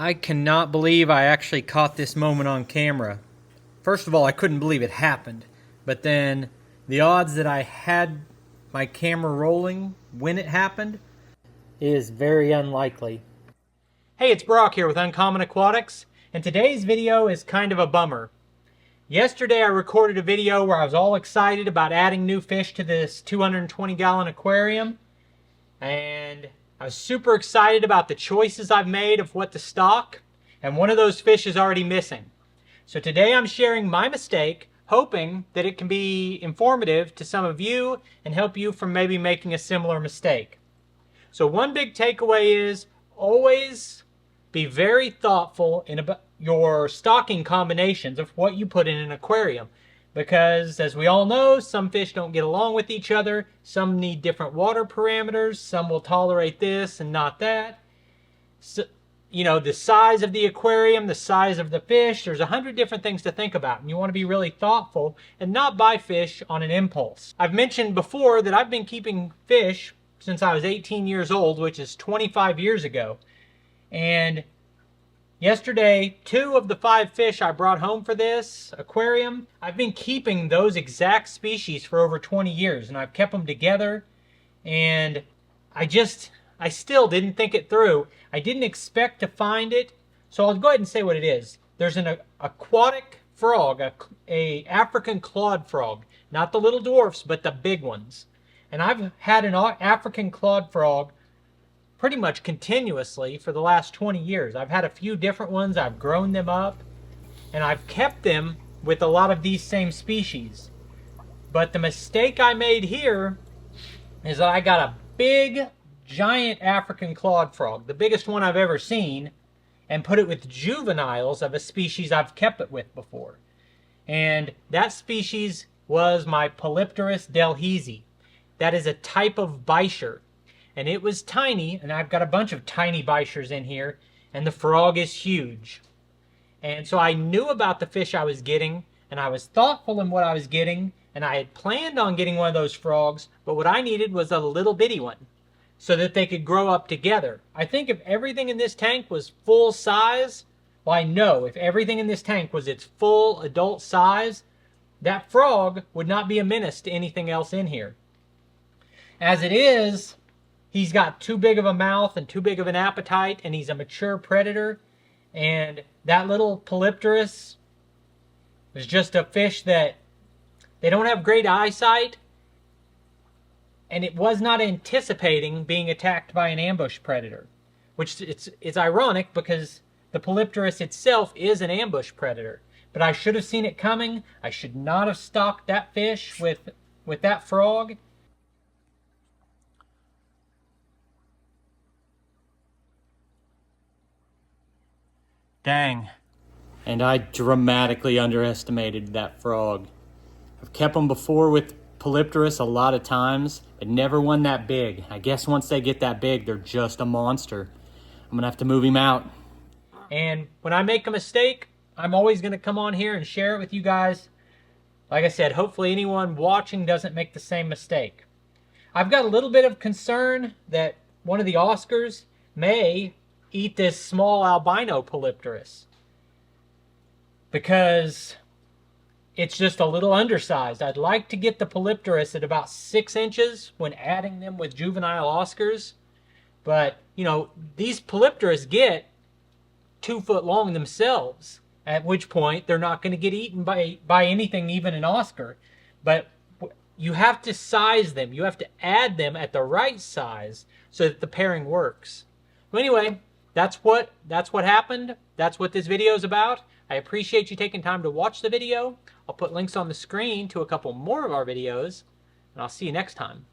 I cannot believe I actually caught this moment on camera. First of all, I couldn't believe it happened. But then the odds that I had my camera rolling when it happened is very unlikely. Hey, it's Brock here with Uncommon Aquatics, and today's video is kind of a bummer. Yesterday I recorded a video where I was all excited about adding new fish to this 220-gallon aquarium, and I was super excited about the choices I've made of what to stock, and one of those fish is already missing. So today I'm sharing my mistake, hoping that it can be informative to some of you and help you from maybe making a similar mistake. So one big takeaway is always be very thoughtful in about your stocking combinations of what you put in an aquarium. Because as we all know, some fish don't get along with each other, some need different water parameters, some will tolerate this and not that. So, you know, the size of the aquarium, the size of the fish, there's 100 different things to think about, and you want to be really thoughtful and not buy fish on an impulse. I've mentioned before that I've been keeping fish since I was 18 years old, which is 25 years ago. And yesterday, 2 of the 5 fish I brought home for this aquarium, I've been keeping those exact species for over 20 years, and I've kept them together, and I still didn't think it through. I didn't expect to find it, so I'll go ahead and say what it is. There's an aquatic frog, a African clawed frog, not the little dwarfs, but the big ones. And I've had an African clawed frog pretty much continuously for the last 20 years. I've had a few different ones, I've grown them up, and I've kept them with a lot of these same species. But the mistake I made here is that I got a big, giant African clawed frog, the biggest one I've ever seen, and put it with juveniles of a species I've kept it with before. And that species was my Polypterus Delhezi. That is a type of Bicher. And it was tiny, and I've got a bunch of tiny Bichers in here, and the frog is huge. And so I knew about the fish I was getting, and I was thoughtful in what I was getting, and I had planned on getting one of those frogs, but what I needed was a little bitty one, so that they could grow up together. I think if everything in this tank was full size, well, I know if everything in this tank was its full adult size, that frog would not be a menace to anything else in here. As it is, he's got too big of a mouth and too big of an appetite, and he's a mature predator. And that little Polypterus is just a fish that they don't have great eyesight, and it was not anticipating being attacked by an ambush predator. Which it's ironic because the Polypterus itself is an ambush predator. But I should have seen it coming. I should not have stocked that fish with that frog. Dang. And I dramatically underestimated that frog. I've kept them before with Polypterus a lot of times, but never one that big. I guess once they get that big, they're just a monster. I'm gonna have to move him out. And when I make a mistake, I'm always gonna come on here and share it with you guys. Like I said, hopefully anyone watching doesn't make the same mistake. I've got a little bit of concern that one of the Oscars may eat this small albino Polypterus because it's just a little undersized. I'd like to get the Polypterus at about 6 inches when adding them with juvenile Oscars, but you know, these Polypterus get 2 foot long themselves, at which point they're not going to get eaten by anything, even an Oscar. But you have to size them, you have to add them at the right size so that the pairing works. Well, anyway, that's what happened. That's what this video is about. I appreciate you taking time to watch the video. I'll put links on the screen to a couple more of our videos, and I'll see you next time.